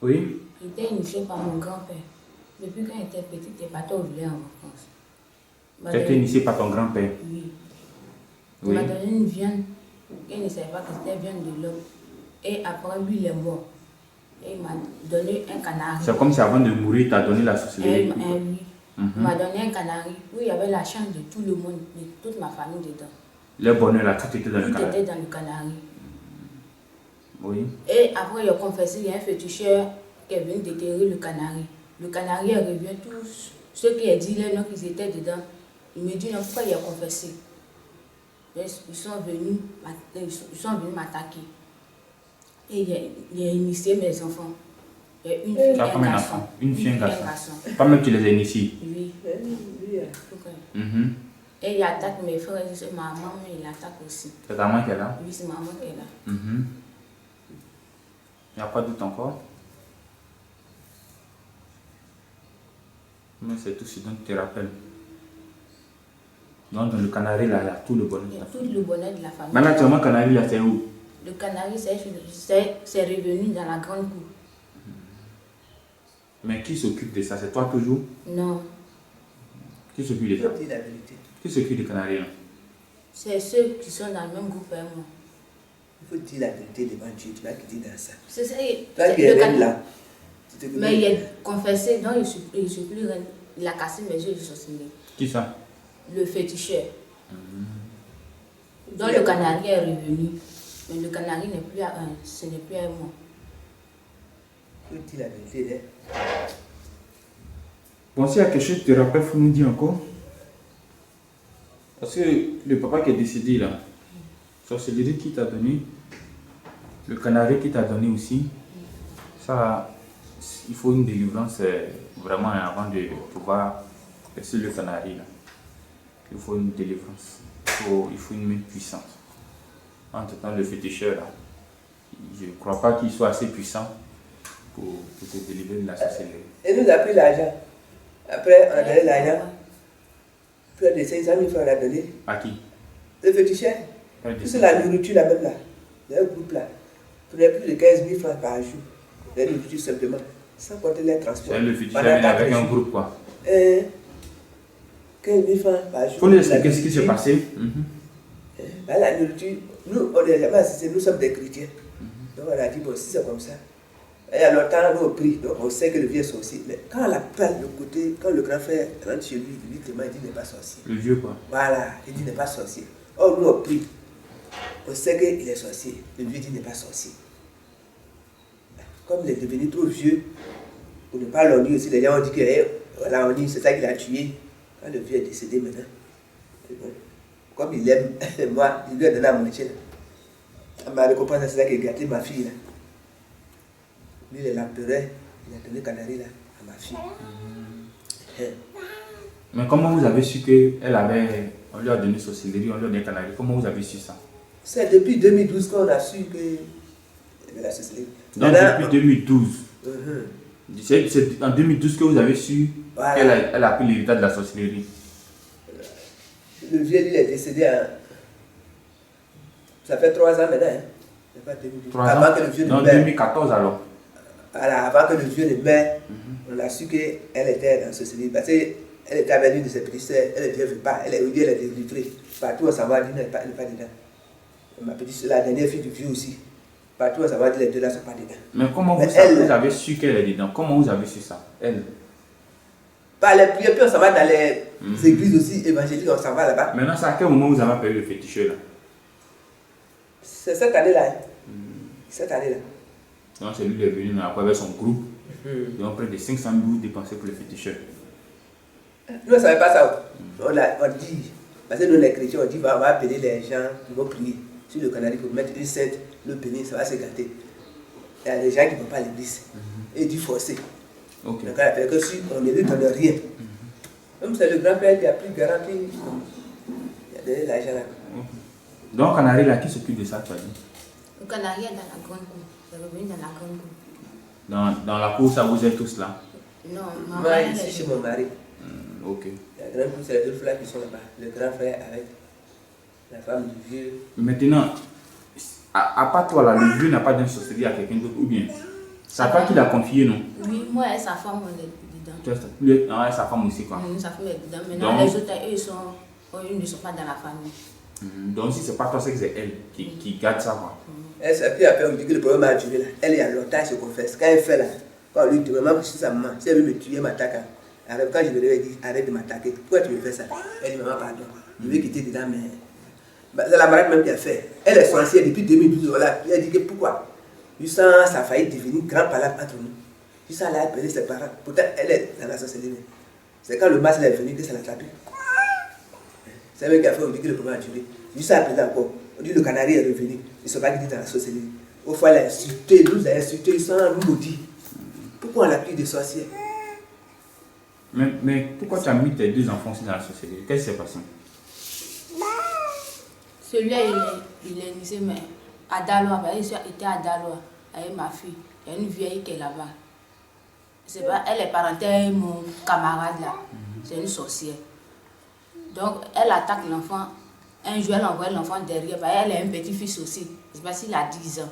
Oui. J'étais initiée par mon grand-père. Depuis quand j'étais petite, j'étais partie au village en vacances. Tu as été initié par ton grand-père? Oui. Il Oui. m'a donné une viande. Il ne savait pas que c'était viande de l'homme. Et après, lui, il est mort. Et il m'a donné un canari. C'est comme si avant de mourir, il t'a donné la sorcellerie. Oui. Il m'a donné un canari où il y avait la chance de tout le monde, de toute ma famille dedans. Le bonheur là, tout était dans le canari. Tout était dans le canari. Oui. Et après, il a confessé, il y a un féticheur qui est venu déterrer le canari. Le canari revient, tous ceux qui ont dit les noms qu'ils étaient dedans. Il me dit non, pourquoi il a confessé? Ils sont venus m'attaquer. Et il a initié mes enfants. Il y a une fille et un garçon. Une fille et un garçon. Pas même tu les as initiés? Oui. Mm-hmm. Et il attaque mes frères et soeurs, ma maman, mais il attaque aussi. C'est ta maman qui est là? Oui, c'est ma maman qui est là. Mm-hmm. Il n'y a pas de doute encore? Mais c'est tout ce dont tu te rappelles. Donc dans le canari là, il y a tout le bonheur. Il y a tout le bonheur de la famille. Maintenant, actuellement, le canari là, c'est où? Le canari, c'est revenu dans la grande cour. Mais qui s'occupe de ça? C'est toi toujours? Non. Qui s'occupe de ça? Qui s'occupe du canari là? C'est ceux qui sont dans le même groupe et moi. Il faut dire la vérité devant Dieu, tu vas quitter dans ça. C'est ça. Toi qui es même là. Mais il a confessé, donc il ne plus rien. Il a cassé mes yeux de sorcellerie. Qui ça? Le féticheur. Donc le canari est revenu. Mais le canari n'est plus à un, ce n'est plus à moi. Il faut dire la vérité. Bon, s'il y a quelque chose que tu te rappelles, il faut nous dire encore. Parce que le papa qui est décédé là, sorcellerie qui t'a donné, le canari qui t'a donné aussi, ça, il faut une délivrance vraiment avant de pouvoir laisser le canari là. Il faut une délivrance, il faut une main puissante. En tout temps, le féticheur là, je ne crois pas qu'il soit assez puissant pour te délivrer de la sorcellerie. Et nous a pris l'argent. Après, on a donné l'argent. Plus de 500 000 francs, on a donné. À qui? Le féticheur. C'est la nourriture là même là. Le groupe là. Prenait plus de 15 000 francs par jour. La nourriture simplement. Sans compter les transports. C'est le féticheur avec un groupe quoi. 15 000 francs par jour. Il faut nous expliquer ce qui s'est passé. La nourriture, nous, on n'est jamais assistés, nous sommes des chrétiens. Donc on a dit, bon, si c'est comme ça. Et à longtemps, nous on prie, donc on sait que le vieux est sorcier. Mais quand on appelle le côté, quand le grand frère rentre chez lui, il dit qu'il n'est pas sorcier. Le vieux quoi. Voilà, il dit qu'il n'est pas sorcier. Or, nous on prie. On sait qu'il est sorcier. Le vieux dit qu'il n'est pas sorcier. Comme il est devenu trop vieux, pour ne pas l'ennuyer aussi, les gens ont dit que voilà, on dit c'est ça qu'il a tué. Quand le vieux est décédé maintenant, bon, comme il aime moi, il lui a donné à manger. Ma récompense, c'est ça qui a gâté ma fille là. Lui, il est l'empereur, il a donné canari là à ma fille. Mais comment vous avez su qu'elle avait, on lui a donné sorcellerie, on lui a donné canari? Comment vous avez su ça? C'est depuis 2012 qu'on a su que il y avait la sorcellerie. Donc depuis 2012. C'est en 2012 que vous avez su voilà. qu'elle a pris l'héritage de la sorcellerie. Le vieux, lui, il est décédé ça fait 3 ans maintenant. Hein. C'est pas 2012. 3 ans? Avant que le vieux Non, ne meure. 2014 alors. Voilà, avant que le vieux ne meure, on a su qu'elle était dans la sorcellerie. Parce qu'elle était avec l'une de ses petites sœurs, elle ne veut pas, elle est délivrée. Partout on s'en va, elle n'est pas dedans. Ma petite sœur, la dernière fille du vieux aussi. Partout on s'en va, les deux là ne sont pas dedans. Mais comment vous avez su qu'elle est dedans? Comment vous avez su ça? Elle? Par les prières, puis on s'en va dans les églises aussi évangéliques, on s'en va là-bas. Maintenant, c'est à quel moment vous avez appelé le féticheur là? C'est cette année-là. Cette année-là. Donc c'est lui qui est venu après avec son groupe. Ils ont près de 500 000 dépensés pour le féticheur. Nous, on ne savait pas ça. On dit, parce que nous les chrétiens, on dit, on va appeler les gens, ils vont prier sur le canari pour mettre une sainte, le bénir, ça va se gâter. Il y a des gens qui ne vont pas à l'église. Et il dit forcer. Donc on a fait que si on mérite, on n'a rien. Comme c'est le grand-père qui a pris garantie, il a donné l'argent là. Donc canari là, qui s'occupe de ça, tu as dit? Le canari est dans la grande cour. C'est revenu dans la grande cour. Dans la cour, ça vous êtes tous là? Non, Moi, ici chez mon mari. Ok. La grande cour, c'est les deux frères qui sont là-bas. Le grand frère avec la femme du vieux. Maintenant, à part toi là, le vieux n'a pas donné sorcellerie à quelqu'un d'autre ou bien? Sa part qu'il a confié, non? Oui, moi et sa femme, on est dedans. Ah, sa femme aussi, quoi. Sa femme est dedans. Maintenant, les autres, eux, ils ne sont pas dans la famille. Donc, si c'est pas toi, c'est que c'est elle qui garde ça, quoi. Elle s'appuie après, on dit que le problème a duré là. Elle, il y a longtemps, elle se confesse. Quand elle fait là, quand on lui dit, maman, si sa maman, si elle veut me tuer, elle m'attaque. Quand je me réveille, elle dit, arrête de m'attaquer. Pourquoi tu me fais ça? Elle dit, maman, pardon. Je vais quitter dedans, mais. C'est la malade même qui a fait. Elle est sorcière depuis 2012. Voilà. Elle dit que pourquoi? Juste ça a failli devenir grand palabre entre nous. Juste ça, elle a perdu ses parents. Pourtant, elle est dans la sorcellerie. C'est quand le masque est venu que ça l'a attrapé. C'est elle qui a fait, on dit que le problème a duré. Juste ça, après encore. On dit que le canari est revenu. Ils ne sont pas quittés dans la sorcellerie. Au fois, elle a insulté, nous a insulté, ils sont nous maudits. Pourquoi on l'a pris des sorcières? Mais pourquoi tu as mis tes 2 enfants aussi dans la sorcellerie? Qu'est-ce qui s'est passé? Celui-là, il est lycée, mais à Daloa, il était à Daloa avec ma fille. Il y a une vieille qui est là-bas. Elle est parentée, mon camarade là. C'est une sorcière. Donc, elle attaque l'enfant. Un jour, elle envoie l'enfant derrière. Elle a un petit-fils aussi. Je ne sais pas s'il a 10 ans.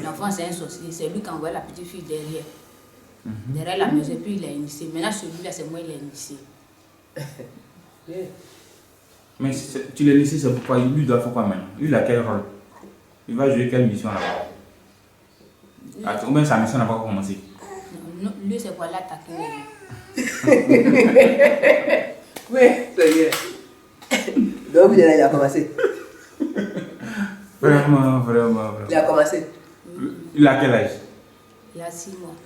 L'enfant, c'est un sorcier. C'est lui qui envoie la petite fille derrière. Derrière la maison, puis il est initié. Maintenant, celui-là, c'est moi, il est initié. Mais tu l'as laissé, c'est pourquoi lui doit faire quoi maintenant? Lui, il a quel rôle? Il va jouer quelle mission là-bas? Ou bien sa mission n'a pas commencé? Non, lui, c'est pour l'attaquer. Oui, c'est bien. Donc, il a commencé. Vraiment. Il a commencé. Il a quel âge? Il a 6 mois.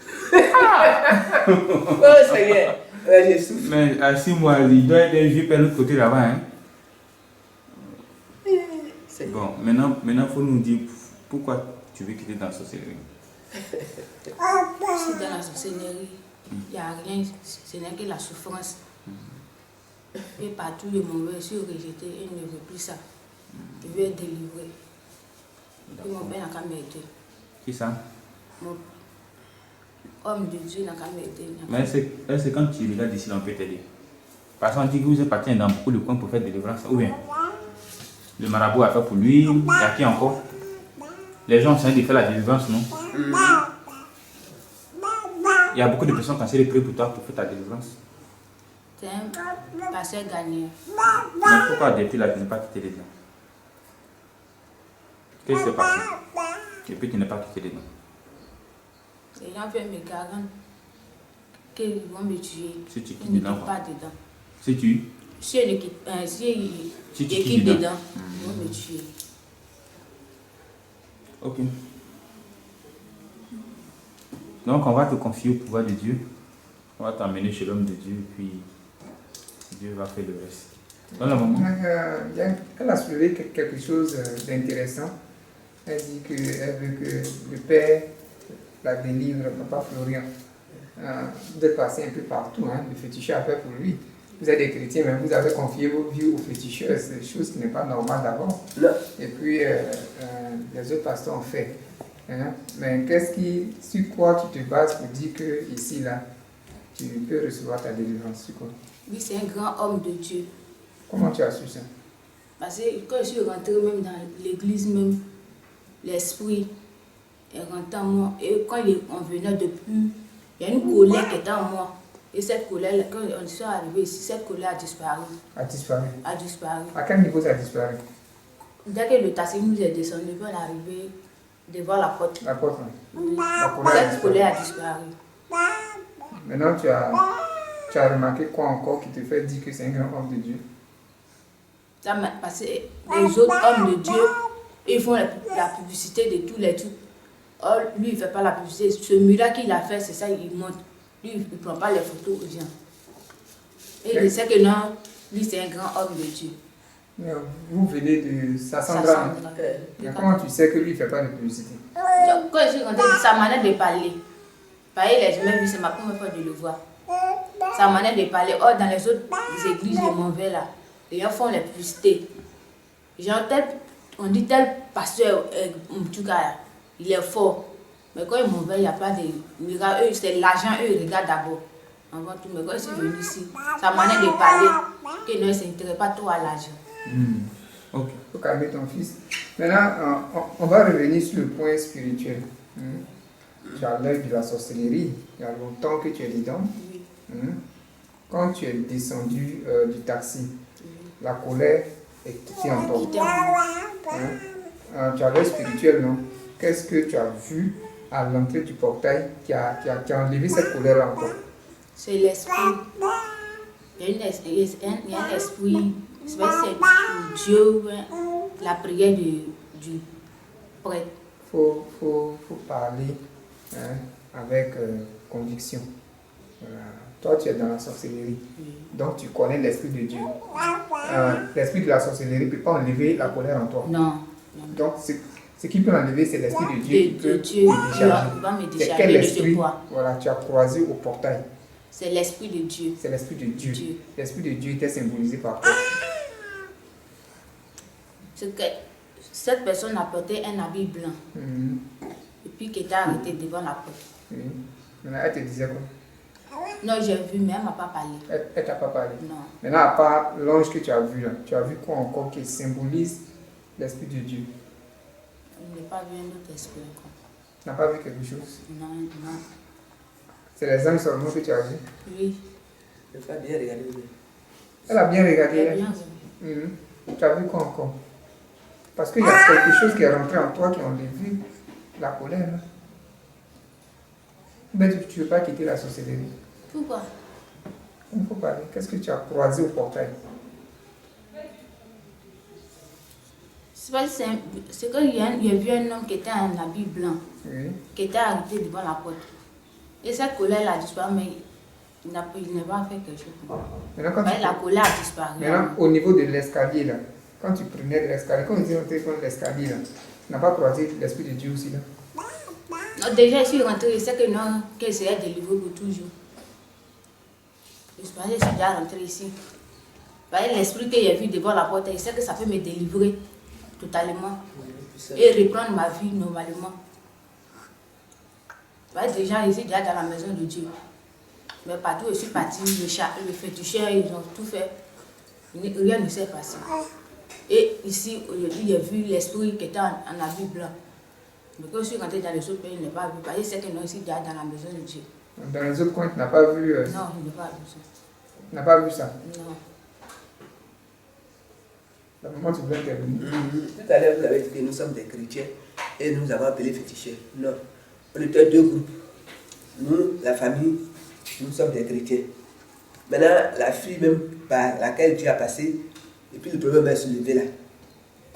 Oh, c'est bien. Ouais, je souffre. Mais à 6 mois, il doit être un vieux père de l'autre côté là-bas. Hein? Bon, maintenant, il faut nous dire pourquoi tu veux quitter dans la sorcellerie. Si dans la sorcellerie, il n'y a rien, ce n'est que la souffrance. Et partout, le mauvais, je suis rejeté, il ne veut plus ça. Il veut être délivré. Et mon père n'a qu'à m'aider. Qui ça? Mon homme de Dieu n'a qu'à m'aider. Mais c'est quand tu regardes ici, on peut t'aider. Parce qu'on dit que vous êtes parti dans beaucoup de coins pour faire délivrance. Ou bien, le marabout a fait pour lui, il y a qui encore? Les gens sont en train de faire la délivrance, non? Il y a beaucoup de personnes qui ont essayé de prier pour toi pour faire ta délivrance. C'est un pasteur gagnant. Mais pourquoi depuis là, tu n'es pas quitté dedans? Qu'est-ce qui s'est passé? Et puis tu n'es pas quitté dedans. Les gens veulent me garantir qu'ils vont me tuer. Si tu quittes Ils ne dedans, quittent pas dedans. Si tu quitte dedans, ils vont me tuer. Ok. Donc on va te confier au pouvoir de Dieu. On va t'emmener chez l'homme de Dieu, puis Dieu va faire le reste. Dans le moment. Elle a soulevé quelque chose d'intéressant. Elle dit qu'elle veut que le père la délivre, papa Florian. Vous êtes passé un peu partout, hein, le féticheur a fait pour lui. Vous êtes des chrétiens, mais vous avez confié vos vies aux féticheurs, c'est des choses qui n'est pas normale d'abord. Et puis, les autres pasteurs ont fait. Hein? Mais sur quoi tu te bases pour dire que ici, là, tu peux recevoir ta délivrance? Sur quoi? Oui, c'est un grand homme de Dieu. Comment tu as su ça? Parce que quand je suis rentrée même dans l'église, même, l'esprit est rentré en moi. Et quand on venait depuis, il y a une colère qui était en moi. Et cette colère, quand on est arrivé ici, cette colère a disparu. A disparu. A disparu. À quel niveau ça a disparu? Dès que le taxi nous est descendu, on est arrivé devant la porte. La porte, oui. Cette colère a disparu. Maintenant, tu as remarqué quoi encore qui te fait dire que c'est un grand homme de Dieu? Parce que les autres hommes de Dieu, ils font la publicité de tous les trucs. Or, lui, il ne fait pas la publicité. Ce miracle qu'il a fait, c'est ça, il montre. Lui, il ne prend pas les photos aux gens. Et il sait que non, lui, c'est un grand homme de Dieu. Mais vous venez de Sassandra. Mais comment tu sais que lui, il ne fait pas de publicité? Quand je suis rentrée, sa manière de parler. Pareil, j'ai jamais vu, c'est ma première fois de le voir. Sa manière de parler. Or, dans les autres églises, je m'en vais là. Les gens font les publicités. On dit tel pasteur, il est fort. Mais quand ils m'ont vu, il n'y a pas de miracle. Eux, c'est l'argent, eux, ils regardent d'abord. Avant tout, mais quand ils sont venus ici, sa manière de parler, qu'ils ne s'intéressent pas trop à l'argent. Ok. Il faut calmer ton fils. Maintenant, on va revenir sur le point spirituel. Tu as l'œil de la sorcellerie. Il y a longtemps que tu es dedans. Oui. Quand tu es descendu du taxi, la colère était en toi. Qui était en moi. Tu as l'œil spirituel, non? Qu'est-ce que tu as vu à l'entrée du portail qui a enlevé cette colère en toi? C'est l'esprit. Il y a un esprit. C'est Dieu, la prière du prêtre. Faut parler avec conviction. Voilà. Toi, tu es dans la sorcellerie. Donc, tu connais l'esprit de Dieu. L'esprit de la sorcellerie ne peut pas enlever la colère en toi. Non. Donc, ce qui peut l'enlever, c'est l'esprit de Dieu qui peut Dieu te décharger. va me C'est décharger quel de esprit, ce poids. voilà, tu as croisé au portail? C'est l'esprit de Dieu. C'est l'esprit de Dieu. Dieu. L'esprit de Dieu était symbolisé par quoi? C'est que cette personne apportait un habit blanc et puis qui était arrêtée devant la porte. Maintenant, elle te disait quoi? Non, j'ai vu, mais elle ne m'a pas parlé. Elle t'a pas parlé? Non. Maintenant, à part l'ange que tu as vu là, tu as vu quoi encore qui symbolise l'esprit de Dieu? Je n'ai pas vu un autre esprit encore. Tu n'as pas vu quelque chose? Non. C'est les anges seulement que tu as vu? Oui. Il faut bien regarder. Elle a bien regardé. J'ai Elle. bien vu. Tu as vu quoi encore? Parce qu'il y a quelque chose qui est rentré en toi qui a enlevé la colère. Là. Mais tu ne veux pas quitter la sorcellerie. Pourquoi? Il faut parler. Qu'est-ce que tu as croisé au portail? C'est qu'il y a vu un homme qui était en habit blanc, qui était arrêté devant la porte. Et cette colère a disparu, mais il n'a pas fait quelque chose. Maintenant, La colère a disparu. Maintenant, au niveau de l'escalier, là, quand tu prenais de l'escalier, quand tu étais rentré dans l'escalier, là, tu n'as pas croisé l'esprit de Dieu aussi là? Non, déjà, je suis rentrée, je sais que non, qu'elle serait délivrée pour toujours. Je suis déjà rentrée ici. L'esprit que j'ai vu devant la porte, je sais que ça peut me délivrer totalement et reprendre ma vie normalement. Déjà, je suis déjà dans la maison de Dieu. Mais partout où je suis partie, le féticheur, ils ont tout fait. Rien ne s'est passé. Et ici, aujourd'hui, j'ai vu l'esprit qui était en habit blanc. Mais quand je suis rentrée dans les autres pays, je n'ai pas vu. Parce que je sais que non, ici, déjà dans la maison de Dieu. Dans les autres coins, tu n'as pas vu Non, je n'ai pas vu ça. Tu n'as pas vu ça? Non. La maman, tu voulais intervenir. Tout à l'heure, vous avez dit que nous sommes des chrétiens et nous avons appelé féticheurs. Non. On était deux groupes. Nous, la famille, nous sommes des chrétiens. Maintenant, la fille même par laquelle Dieu a passé, et puis le problème va se lever là.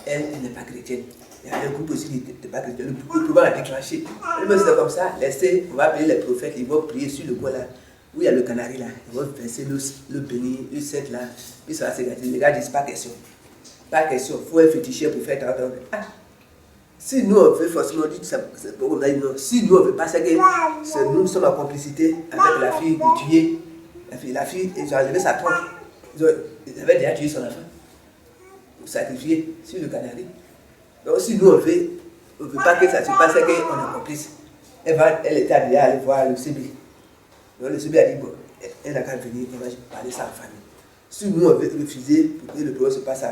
Elle n'est pas chrétienne. Il y a un groupe aussi qui n'était pas chrétien. Le problème a déclenché. Mais c'est comme ça, laissez, on va appeler les prophètes, ils vont prier sur le coin là, où il y a le canari là. Ils vont verser le béni, le set là, puis ça va se gâter. Les gars disent pas question. Pas question, il faut un féticheur pour faire entendre. Ah. Si nous on veut forcément dire ça, c'est pour on a dit non. Si nous on veut pas, c'est que nous sommes en complicité avec la fille de tuer. La fille, ils ont enlevé sa trompe. Ils avaient déjà tué son enfant. Pour sacrifier sur le canari. Donc si nous on veut pas que ça se passe, c'est qu'on est complice. Elle était déjà allée voir le CB. Donc le CB a dit bon, elle n'a qu'à venir, elle va parler ça en famille. Si nous on veut refuser pour que le problème se passe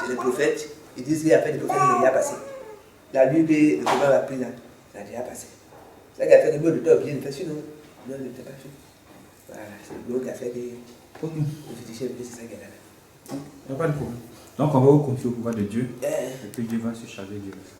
chez les prophètes, ils disent qu'il y a pas de prophètes qui ont déjà passé. La nuit que le problème a pris là, ça a déjà passé. C'est ça qui a fait que nous, le temps bien fait, sinon, nous, on n'était pas fait. Voilà, c'est le qui a fait que le féticheur, c'est ça qui est là. Il n'y a pas de problème. Donc on va vous confier au pouvoir de Dieu et puis Dieu va se charger du reste.